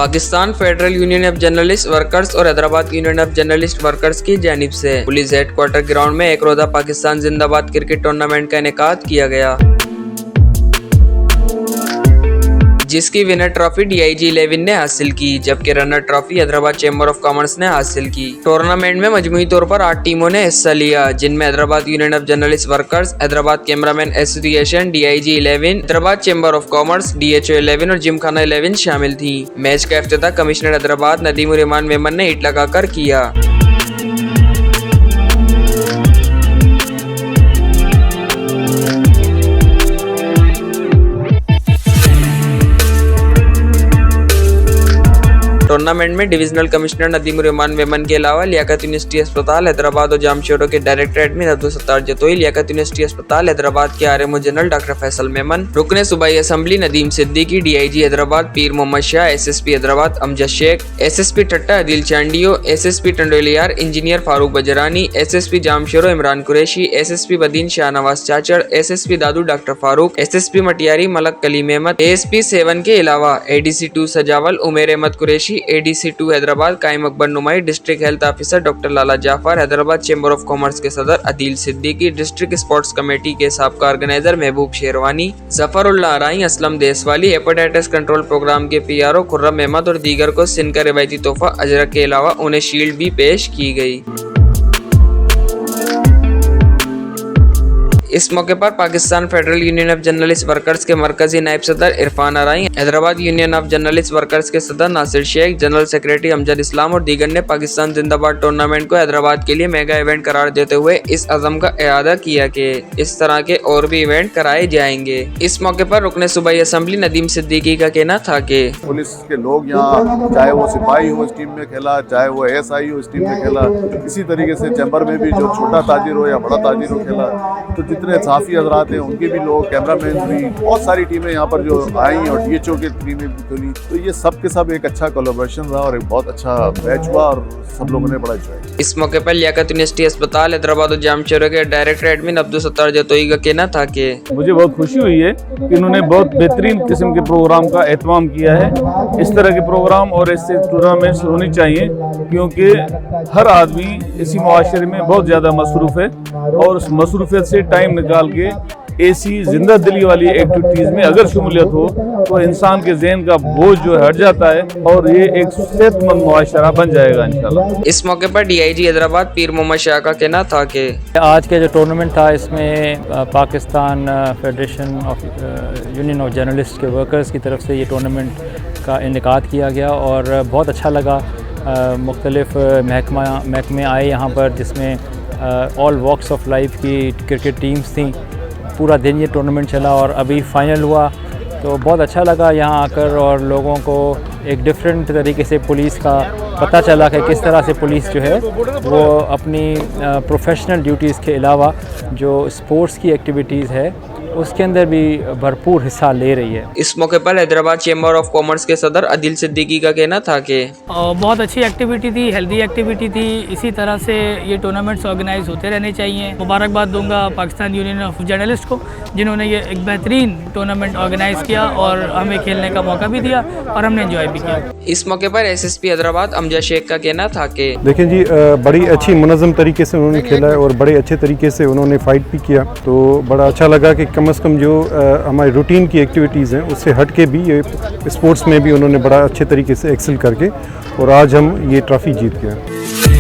Pakistan federal union of journalist workers और Hyderabad union of journalist workers की जानिब से पुलिस हेडक्वार्टर ग्राउंड में एक रोजा पाकिस्तान जिंदाबाद क्रिकेट टूर्नामेंट का इनेकाद किया गया, जिसकी विनर ट्रॉफी DIG 11 ने हासिल की, जबकि runner trophy Hyderabad chamber of commerce ने हासिल की। टूर्नामेंट में मजमूई तौर पर 8 टीमों ने हिस्सा लिया, जिनमें Hyderabad union of journalist workers, Hyderabad cameraman association DIG 11, Hyderabad chamber of commerce DHO 11 और जिमखाना 11 शामिल थी। मैच का इफ्तिताह कमिश्नर हैदराबाद नदीम उर रहमान मेमन ने ईंट लगाकर किया। टूर्नामेंट में डिविजनल कमिश्नर नदीम उर रहमान मेमन के अलावा लियाकत यूनिवर्सिटी अस्पताल हैदराबाद और जामशेदों के director admin Abdul Sattar Jatoi, Liaquat university अस्पताल हैदराबाद के RMO general doctor Faisal Memon, रुकने सूबाई assembly Nadeem Siddiqui, DIG Hyderabad Pir Mohammad Shah, SSP Hyderabad Amjad Sheikh, SSP Thatta Adil Chandio, SSP Tando Allahyar engineer Farooq Bijarani, SSP Jamshoro Imran Qureshi, SSP Badin Shahnawaz Chachar, SSP Dadu doctor Farooq, SSP Matiari Malik Kaleem Ahmed, ASP 7 के अलावा ADC 2 सजावल उमेर Ahmad Qureshi, ADC 2 Hyderabad Qaim Akbar Numai, district health officer doctor Lala Jafar, Hyderabad chamber of commerce के सदर Adeel Siddiqui, district sports committee के साबका organiser Mehboob Sherwani, Zafarullah Rai, Aslam Deswali, hepatitis control programme के PRO खुर्रम अहमद और दीगर को सिंध का रिवायती तोहफा अजरक के अलावा उन्हें शील्ड भी पेश की गई। इस मौके पर Pakistan federal union of journalist workers के मरकजी नायब सदर Irfan Arain, Hyderabad union of journalist workers के सदर नासिर शेख, जनरल सेक्रेटरी अमजद इस्लाम और दीगर ने पाकिस्तान जिंदाबाद टूर्नामेंट को हैदराबाद के लिए मेगा इवेंट करार देते हुए इस अज़म का इरादा किया कि इस तरह के और भी इवेंट कराए जाएंगे। इस मौके पर रुकने सूबाई असेंबली नदीम सिद्दीकी का कहना था कि पुलिस के लोग यहाँ, चाहे वो सिपाही हो इस टीम में खेला, चाहे वो ASI हो इस टीम में खेला, इसी तरीके से चैम्बर में भी जो छोटा ताजिर हो या बड़ा ताजिर हो खेला, तो जितने सहाफ़ी हजरात हैं उनके भी लोग, कैमरामैन भी, बहुत सारी टीमें यहाँ पर जो आई और DHO की टीमें भी खुली, तो ये सब के सब एक अच्छा कोलैबोरेशन रहा और एक बहुत अच्छा मैच हुआ और सब लोगों ने बड़ा एंजॉय किया। इस मौके पर लियाकत यूनिवर्सिटी अस्पताल हैदराबाद और जामशेदों के डायरेक्टर एडमिन अब्दुल सत्तार जतोई का कहना था कि मुझे बहुत खुशी हुई है कि इन्होंने बहुत बेहतरीन किस्म के प्रोग्राम का एहतमाम किया है। इस तरह के प्रोग्राम और ऐसे टूर्नामेंट्स होने चाहिए, क्योंकि हर आदमी इसी मुआशरे में बहुत ज़्यादा मसरूफ़ है और उस मसरूफियत से टाइम निकाल के ऐसी जिंदा दिली वाली एक्टिविटीज़ में अगर शमूलियत हो तो इंसान के ज़हन का बोझ जो हट जाता है और ये एक सेहतमंद मुआशरा बन जाएगा इंशाल्लाह। इस मौके पर DIG हैदराबाद पीर मोहम्मद शाह का कहना था कि आज के जो टूर्नामेंट था इसमें Pakistan federation of union of journalist के वर्कर्स की तरफ से ये टूर्नामेंट का इनेकाद किया गया और बहुत अच्छा लगा। मुख्तलिफ महकमे आए यहाँ पर, जिसमें ऑल वॉक्स ऑफ लाइफ की क्रिकेट टीम्स थी। पूरा दिन ये टूर्नामेंट चला और अभी फाइनल हुआ, तो बहुत अच्छा लगा यहाँ आकर और लोगों को एक डिफरेंट तरीके से पुलिस का पता चला कि किस तरह से पुलिस जो है वो अपनी प्रोफेशनल ड्यूटीज़ के अलावा जो स्पोर्ट्स की एक्टिविटीज़ है उसके अंदर भी भरपूर हिस्सा ले रही है। इस मौके पर हैदराबाद चैम्बर ऑफ कॉमर्स के सदर अदिल सिद्दीकी का कहना था कि बहुत अच्छी एक्टिविटी थी, हेल्दी एक्टिविटी थी। इसी तरह से ये टूर्नामेंट्स ऑर्गेनाइज होते रहने चाहिए। मुबारकबाद दूंगा पाकिस्तान यूनियन ऑफ जर्नलिस्ट को, जिन्होंने ये एक बेहतरीन टूर्नामेंट ऑर्गेनाइज किया और हमें खेलने का मौका भी दिया और हमने एंजॉय भी किया। इस मौके पर SSP हैदराबाद अमजद शेख का कहना था कि देखें जी, बड़ी अच्छी मुनज़्ज़म तरीके से उन्होंने खेला है और बड़े अच्छे तरीके से उन्होंने फ़ाइट भी किया, तो बड़ा अच्छा लगा कि कम से कम जो हमारी रूटीन की एक्टिविटीज़ हैं उससे हट के भी ये स्पोर्ट्स में भी उन्होंने बड़ा अच्छे तरीके से एक्सेल करके और आज हम ये ट्रॉफ़ी जीत गए।